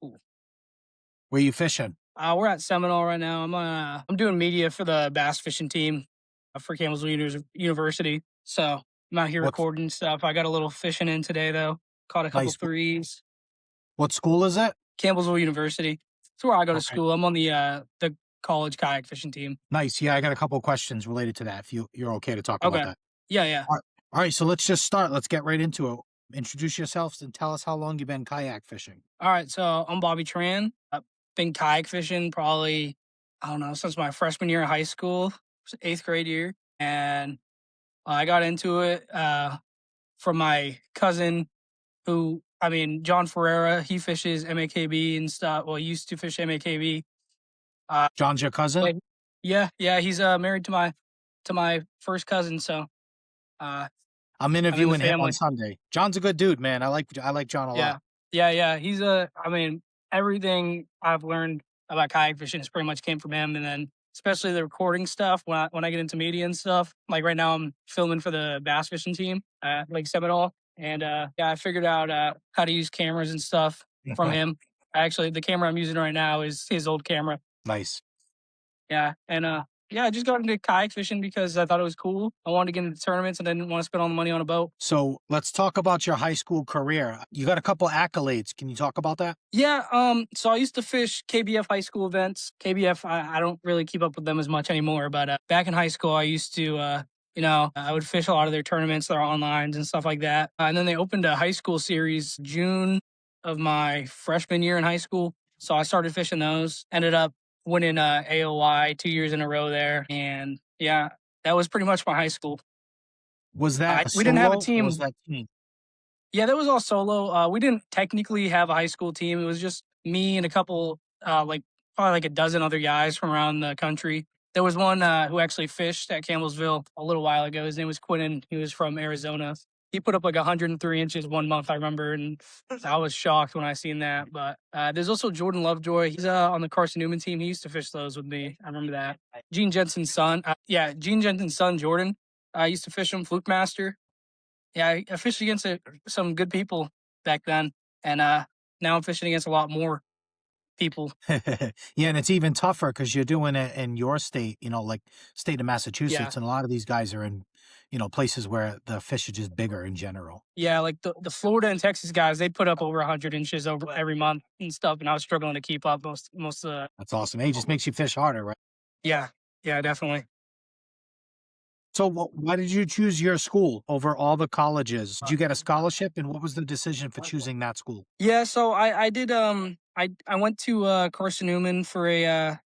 Ooh. Where you fishing? We're at Seminole right now. I'm doing media for the bass fishing team for University. So I'm out here What's recording stuff. I got a little fishing in today though. Caught a couple nice? threes. What school is it? Campbellsville University. That's where I go to Okay, school. I'm on the college kayak fishing team. nice. Yeah, I got a couple of questions related to that. If you're okay to talk about Okay. that. Yeah, yeah. All right, all right. So let's just start. Let's get right into it. Introduce yourselves and tell us how long you've been kayak fishing. All right. So I'm Bobby Tran. I've been kayak fishing probably, I don't know, since my freshman year of high school, eighth grade year. And I got into it from my cousin who, I mean, John Ferreira, he fishes MAKB and stuff. Well, he used to fish MAKB. Uh, John's your cousin. but yeah, he's married to my first cousin, so uh, I'm I'm in the interviewing him on family. Sunday. John's a good dude, man. I like John a lot. Yeah, yeah. He's a. I mean, everything I've learned about kayak fishing has pretty much came from him, and then especially the recording stuff. When I get into media and stuff, like right now, I'm filming for the bass fishing team at Lake Seminole, and yeah, I figured out how to use cameras and stuff from him. Actually, the camera I'm using right now is his old camera. Nice. Yeah, and yeah, I just got into kayak fishing because I thought it was cool. I wanted to get into tournaments and I didn't want to spend all the money on a boat. So let's talk about your high school career. You got a couple accolades. Can you talk about that? Yeah, so I used to fish KBF high school events. KBF, I don't really keep up with them as much anymore, but back in high school, I used to, I would fish a lot of their tournaments, their onlines and stuff like that. And then they opened a high school series June of my freshman year in high school. So I started fishing those. Ended up winning AOY 2 years in a row there, and yeah, that was pretty much my high school. Was that a We didn't have a solo or was team. that team? Yeah, that was all solo. We didn't technically have a high school team. It was just me and a couple, like probably like a dozen other guys from around the country. There was one who actually fished at Campbellsville a little while ago. His name was Quinton. He was from Arizona. He put up like 103 inches 1 month, I remember, and I was shocked when I seen that. But there's also Jordan Lovejoy. He's on the Carson Newman team. He used to fish those with me. I remember that. Gene Jensen's son. Yeah, Gene Jensen's son, Jordan. I used to fish him, Fluke Master. Yeah, I fished against some good people back then, and now I'm fishing against a lot more people. Yeah, and it's even tougher because you're doing it in your state, like state of Yeah, Massachusetts, and a lot of these guys are in, places where the fish are just bigger in general. yeah, like the Florida and Texas guys, they put up over 100 inches over every month and stuff, and I was struggling to keep up most of the. That's awesome. Hey, it just makes you fish harder, right? Yeah, yeah, definitely. So, why did you choose your school over all the colleges? Did you get a scholarship, and what was the decision for choosing that school? Yeah, so I did I went to Carson Newman for a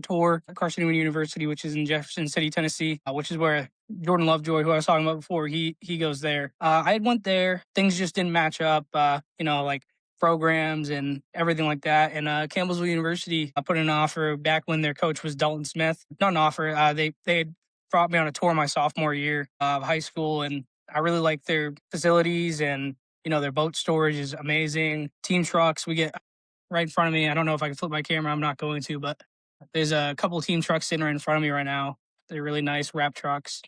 tour at Carson Newman University, which is in Jefferson City, Tennessee, which is where Jordan Lovejoy, who I was talking about before, he goes there. I had went there, things just didn't match up, like programs and everything like that. And Campbellsville University put in an offer back when their coach was Dalton Smith. Not an offer. They had brought me on a tour my sophomore year of high school, and I really liked their facilities and their boat storage is amazing. Team trucks, we get right in front of me. I don't know if I can flip my camera. I'm not going to, but there's a couple of team trucks sitting right in front of me right now. They're really nice wrap trucks.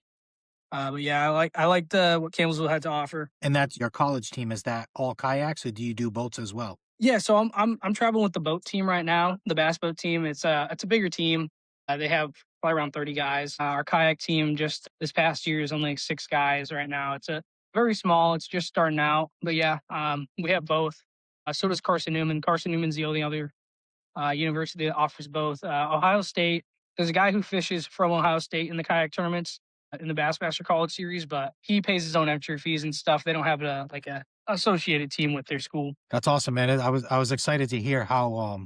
But yeah, I liked what Campbellsville had to offer. And that's your college team. Is that all kayaks, or do you do boats as well? Yeah, so I'm traveling with the boat team right now, the bass boat team. It's a bigger team. They have probably around 30 guys. Our kayak team just this past year is only like 6 guys right now. It's a very small. It's just starting out, but yeah, we have both. So does Carson Newman. Carson Newman's the only other university that offers both. Ohio State. There's a guy who fishes from Ohio State in the kayak tournaments in the Bassmaster College Series, but he pays his own entry fees and stuff. They don't have a associated team with their school. That's awesome, man. I was excited to hear how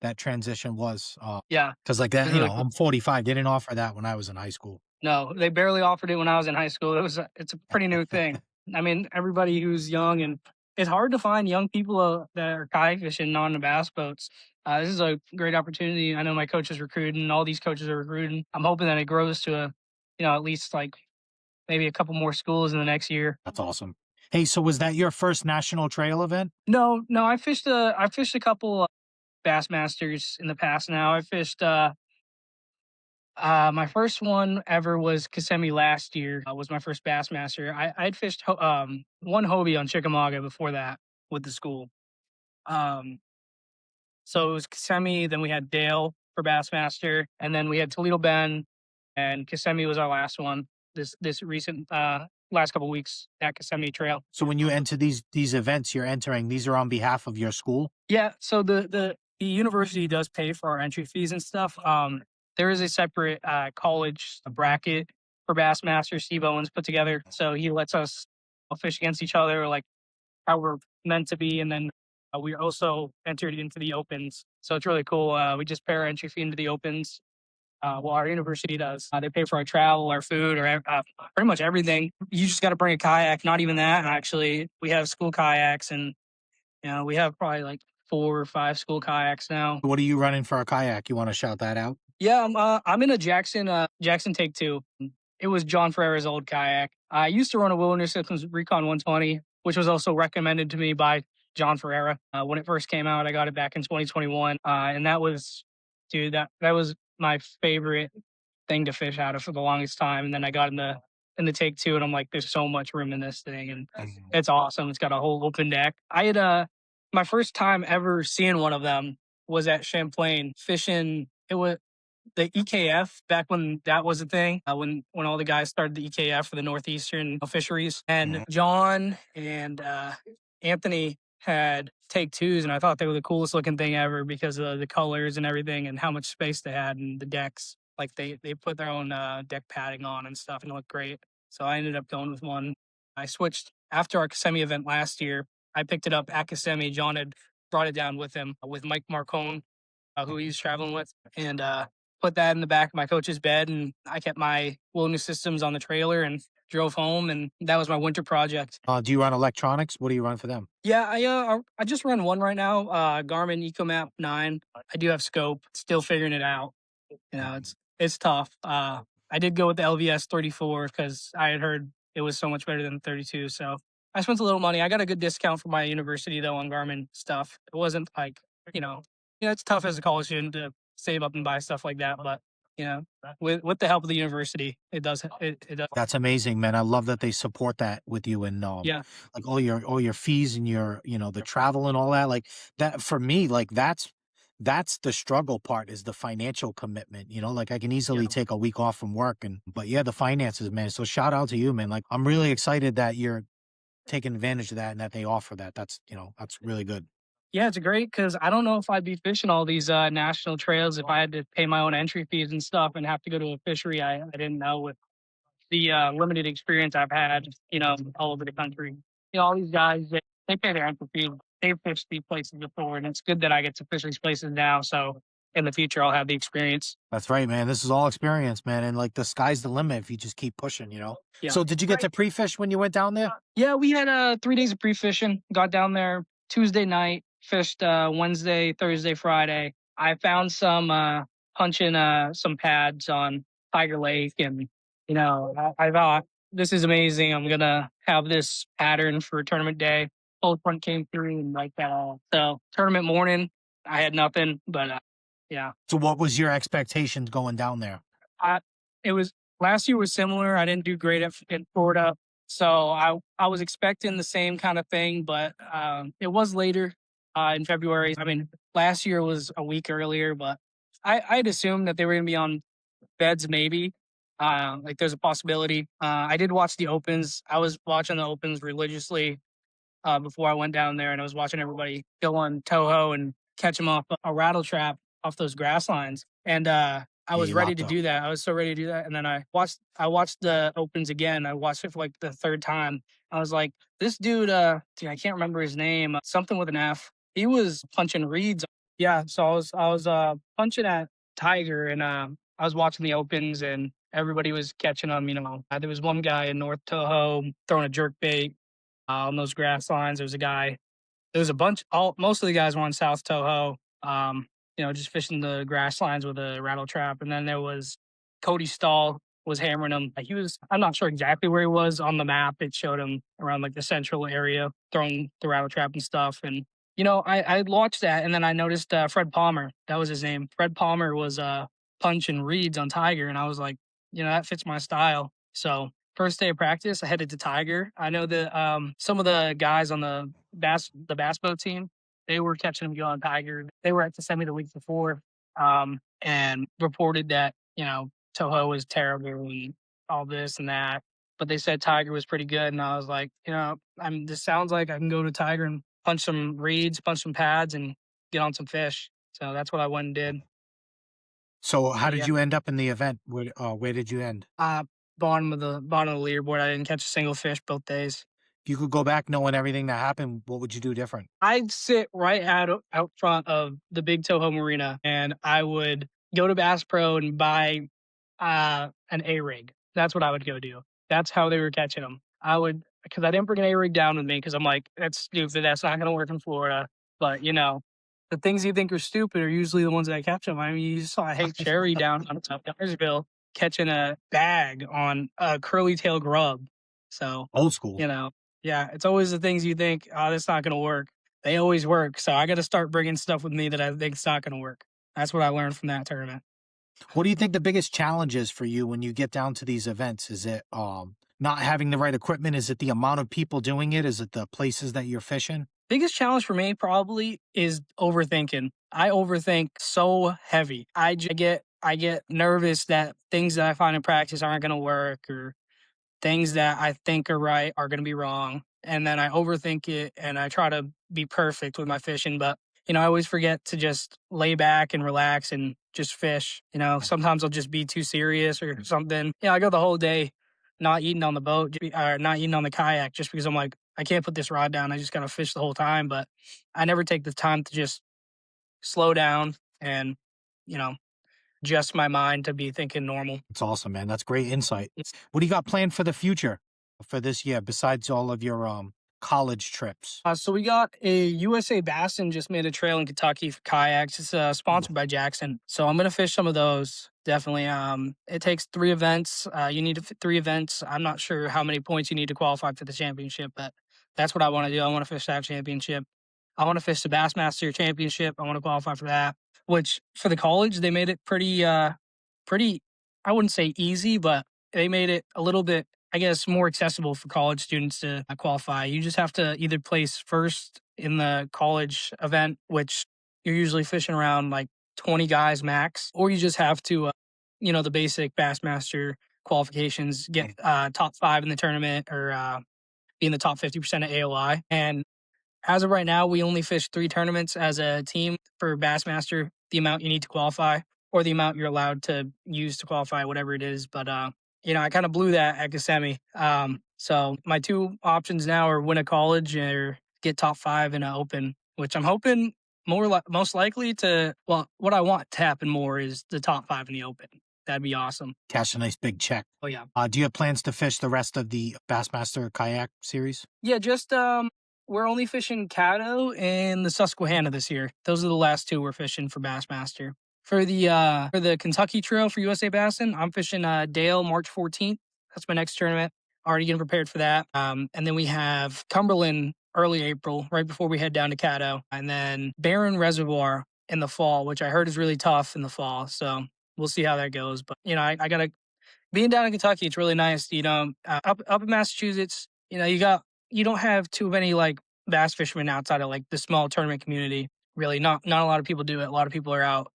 that transition was. Yeah, Because like it that, was really cool. I'm 45. They didn't offer that when I was in high school. No, they barely offered it when I was in high school. It's a pretty new thing. I mean, everybody who's young, and it's hard to find young people that are kayak fishing on the bass boats. This is a great opportunity. I know my coach is recruiting, all these coaches are recruiting. I'm hoping that it grows to at least like maybe a couple more schools in the next year. That's awesome. Hey, so was that your first national trail event? No, no, I fished a couple bass masters in the past. Now I fished my first one ever was Kissimmee last year. Was my first Bassmaster. I'd fished one Hobie on Chickamauga before that with the school. Um, So it was Kissimmee, then we had Dale for Bassmaster, and then we had Toledo Bend, and Kissimmee was our last one. This recent last couple weeks at Kissimmee Trail. So when you enter these events you're entering, these are on behalf of your school? Yeah, so the university does pay for our entry fees and stuff. There is a separate college bracket for Bassmaster. Steve Owens put together, so he lets us fish against each other like how we're meant to be, and then we also entered into the opens. So it's really cool. We just pay our entry fee into the opens. Well, our university does. They pay for our travel, our food, or pretty much everything. You just got to bring a kayak. Not even that, actually. We have school kayaks, and we have probably like 4 or 5 school kayaks now. What are you running for a kayak? You wanna shout that out? Yeah, I'm in a Jackson Take Two. It was John Ferrera's old kayak. I used to run a Wilderness Systems Recon 120, which was also recommended to me by John Ferrera when it first came out. I got it back in 2021, and that was, dude, that was my favorite thing to fish out of for the longest time. And then I got in the Take Two, and I'm like, there's so much room in this thing, and it's awesome. It's got a whole open deck. I had my first time ever seeing one of them was at Champlain fishing. It was the EKF back when that was a thing. When all the guys started the EKF for the northeastern fisheries, and Mhm. John and Anthony had Take Twos, and I thought they were the coolest looking thing ever because of the colors and everything, and how much space they had and the decks. Like they put their own deck padding on and stuff, and it looked great. So I ended up going with one. I switched after our Kissimmee event last year. I picked it up at Kissimmee. John had brought it down with him with Mike Marcone, who he's traveling with, and put that in the back of my coach's bed. And I kept my wilderness systems on the trailer and drove home. And that was my winter project. Do you run electronics? What do you run for them? Yeah, I just run one right now, Garmin EcoMap 9. I do have scope, still figuring it out. It's tough. I did go with the LVS 34 because I had heard it was so much better than the 32. So I spent a little money. I got a good discount from my university though on Garmin stuff. It wasn't like you know, it's tough as a college student to save up and buy stuff like that, but you know, with the help of the university, it does. That's amazing, man. I love that they support that with you and Yeah, like all your fees and your, the travel and all that. Like that for me, like that's the struggle part is the financial commitment. Like I can yeah. easily take a week off from work but yeah, the finances, man. So shout out to you, man. Like I'm really excited that you're taking advantage of that and that they offer that. That's really good. Yeah, it's great because I don't know if I'd be fishing all these national trails if I had to pay my own entry fees and stuff and have to go to a fishery I didn't know with the limited experience I've had, all over the country. All these guys, they pay their entry fee. They've fished these places before, and it's good that I get to fish these places now. So in the future, I'll have the experience. That's right, man. This is all experience, man. And like the sky's the limit if you just keep pushing. Yeah. So did you get to pre-fish when you went down there? Yeah, we had 3 days of pre fishing. Got down there Tuesday night, fished Wednesday, Thursday, Friday. I found some punching some pads on Tiger Lake, and I thought this is amazing. I'm gonna have this pattern for tournament day. Cold front came through and like that all. So tournament morning, I had nothing, but yeah, So what was your expectations going down there? I it was last year was similar. I didn't do great in Florida, so I was expecting the same kind of thing, but it was later in February. I mean, last year was a week earlier, but I'd assumed that they were going to be on beds, maybe. Like there's a possibility. I did watch the opens. I was watching the opens religiously before I went down there, and I was watching everybody go on Toho and catch them off a rattle trap off those grass lines. And I Yeah, was you ready locked to up. do that. I was so ready to do that. And then I watched the opens again. I watched it for like the third time. I was like, this dude, I can't remember his name, something with an F. He was punching reeds. Yeah, so I was punching at Tiger, and I was watching the opens, and everybody was catching them. There was one guy in North Toho throwing a jerk bait on those grass lines. There was a bunch. All most of the guys were on South Toho. Just fishing the grass lines with a rattle trap, and then there was Cody Stahl was hammering them. He was. I'm not sure exactly where he was on the map. It showed him around like the central area, throwing the rattle trap and stuff. And I watched that, and then I noticed Fred Palmer. That was his name. Fred Palmer was punching reeds on Tiger, and I was like, that fits my style. So first day of practice, I headed to Tiger. I know that some of the guys on the bass boat team. they were catching them on tiger. They were at Kissimmee the week before, and reported that Toho was terrible and all this and that. But they said tiger was pretty good, and I was like, this sounds like I can go to tiger and punch some reeds, punch some pads, and get on some fish. So that's what I went and did. So how But did yeah, you end up in the event? Where did you end? uh, bottom of the leaderboard. I didn't catch a single fish both days. If you could go back knowing everything that happened, what would you do different? I'd sit right out front of the big Toho Marina, and I would go to Bass Pro and buy an A rig. That's what I would go do. That's how they were catching them. I would, because I didn't bring an A rig down with me because I'm like, that's stupid. That's not going to work in Florida. But the things you think are stupid are usually the ones that catch them. I mean, you saw Hank Cherry down on Dyersville catching a bag on a curly tail grub. So, Old school. you know, yeah, it's always the things you think, oh, that's not going to work. They always work. So I got to start bringing stuff with me that I think it's not going to work. That's what I learned from that tournament. What do you think the biggest challenge is for you when you get down to these events? Is it not having the right equipment? Is it the amount of people doing it? Is it the places that you're fishing? Biggest challenge for me probably is overthinking. I overthink so heavy. I get nervous that things that I find in practice aren't going to work, or things that I think are right are going to be wrong. And then I overthink it and I try to be perfect with my fishing. But, I always forget to just lay back and relax and just fish. Sometimes I'll just be too serious or something. I go the whole day not eating on the boat or not eating on the kayak just because I'm like, I can't put this rod down. I just got to fish the whole time. But I never take the time to just slow down and, you know, adjust my mind to be thinking normal. It's awesome, man. That's great insight. It's What do you got planned for the future for this year besides all of your college trips? So we got a USA Bassin just made a trail in Kentucky for kayaks. It's sponsored by Jackson, so I'm gonna fish some of those. Definitely. It takes 3 events. You need 3 events. I'm not sure how many points you need to qualify for the championship, but that's what I want to do. I want to fish that championship. I want to fish the Bassmaster Championship. I want to qualify for that. Which for the college they made it pretty. I wouldn't say easy, but they made it a little bit, I guess, more accessible for college students to qualify. You just have to either place first in the college event, which you're usually fishing around like 20 guys max, or you just have to, the basic Bassmaster qualifications, get top 5 in the tournament, or be in the top 50% of AOI. And as of right now, we only fish 3 tournaments as a team for Bassmaster, the amount you need to qualify, or the amount you're allowed to use to qualify, whatever it is. But I kind of blew that at Kissimmee. So my 2 options now are win a college or get top 5 in an open, which I'm hoping most likely to. Well, what I want to happen more is the top 5 in the open. That'd be awesome. Cash a nice big check. Oh yeah. Do you have plans to fish the rest of the Bassmaster kayak series? Yeah, just we're only fishing Caddo and the Susquehanna this year. Those are the last 2 we're fishing for Bassmaster. For the Kentucky Trail for USA Bassin, I'm fishing Dale March 14th. That's my next tournament. Already getting prepared for that. And then we have Cumberland early April, right before we head down to Caddo, and then Barron Reservoir in the fall, which I heard is really tough in the fall. So we'll see how that goes. But I gotta, being down in Kentucky, it's really nice. Up in Massachusetts, you don't have too many like bass fishermen outside of like the small tournament community. Really, not a lot of people do it. A lot of people are out,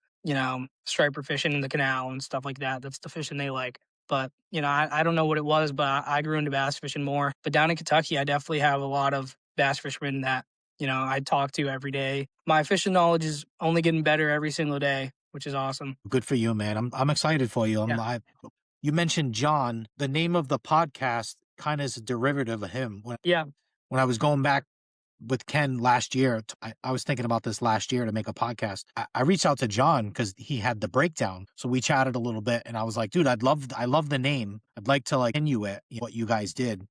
striper fishing in the canal and stuff like that. That's the fishing they like. But I don't know what it was, but I grew into bass fishing more. But down in Kentucky, I definitely have a lot of bass fishermen that I talk to every day. My fishing knowledge is only getting better every single day, which is awesome. Good for you, man. I'm excited for you. Yeah. You mentioned John. The name of the podcast kind of is a derivative of him. Yeah. When I was going back with Ken last year, I was thinking about this last year to make a podcast. I reached out to John because he had the breakdown. So we chatted a little bit and I was like, dude, I love the name. I'd like to like continue it, what you guys did,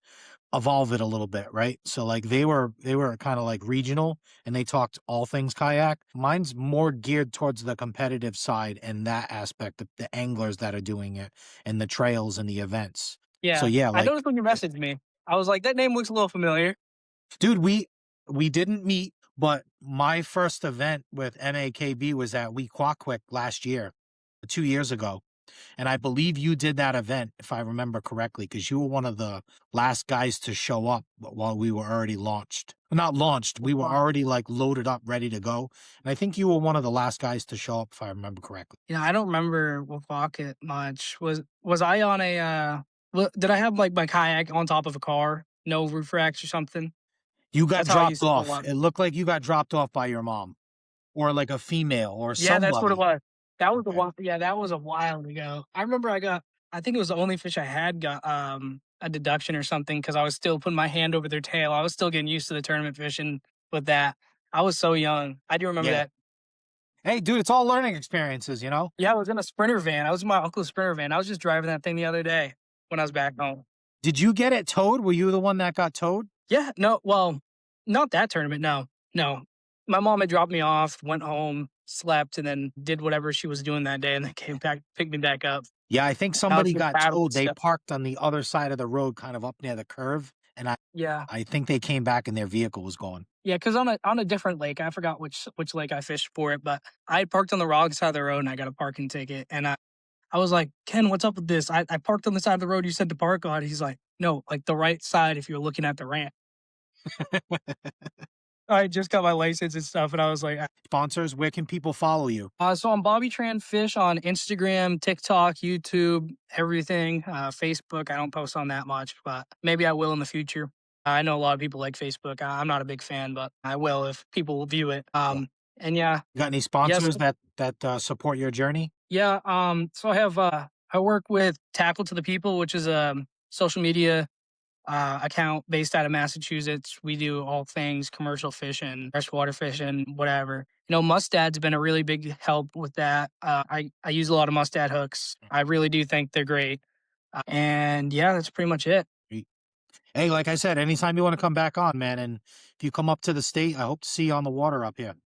evolve it a little bit, right? So like they were kind of like regional and they talked all things kayak. Mine's more geared towards the competitive side and that aspect, the anglers that are doing it and the trails and the events. Yeah. So yeah, I like noticed when you messaged me, I was like, that name looks a little familiar. dude, we didn't meet, but my first event with MAKB was at Wequaquick last year, 2 years ago. And I believe you did that event, if I remember correctly, because you were one of the last guys to show up while we were already launched. Not launched. We were already like loaded up, ready to go. And I think you were one of the last guys to show up, if I remember correctly. Yeah, I don't remember Woonsocket much. Was I on a did I have like my kayak on top of a car? No roof racks or something? You got That's how I dropped used to go a off. lot. It looked like you got dropped off by your mom or like a female or Yeah, that's what it somebody. was. That was a Okay. while yeah, that was a while ago. I remember I think it was the only fish I had got, a deduction or something because I was still putting my hand over their tail. I was still getting used to the tournament fishing with that. I was so young. I do remember Yeah. that. Hey, dude, it's all learning experiences, you know? Yeah, I was in a Sprinter van. I was in my uncle's Sprinter van. I was just driving that thing the other day when I was back home. Did you get it towed? Were you the one that got towed? Yeah, no, well, not that tournament, no, no. My mom had dropped me off, went home, slept, and then did whatever she was doing that day, and then came back, picked me back up. Yeah, I think I was somebody just got paddling towed. They stuff. parked on the other side of the road, kind of up near the curve, and Yeah, I think they came back and their vehicle was gone. yeah, because on a different lake, I forgot which lake I fished for it, but I had parked on the wrong side of the road, and I got a parking ticket, and I was like, Ken, what's up with this? I parked on the side of the road you said to park on. He's like, no, like the right side if you're looking at the ramp. I just got my license and stuff, and I was like, Sponsors, where can people follow you? so I'm Bobby Tran Fish on Instagram, TikTok, YouTube, everything. Facebook, I don't post on that much, but maybe I will in the future. I know a lot of people like Facebook. I'm not a big fan, but I will if people view it. Yeah. And yeah, You got any yes, sponsors that support your journey? yeah. So I work with Tackle to the People, which is a social media account based out of Massachusetts. We do all things commercial fishing, freshwater fishing, whatever. Mustad's been a really big help with that. I use a lot of mustad hooks. I really do think they're great. And yeah, that's pretty much it. Hey, like I said, anytime you want to come back on, man, and if you come up to the state, I hope to see you on the water up here.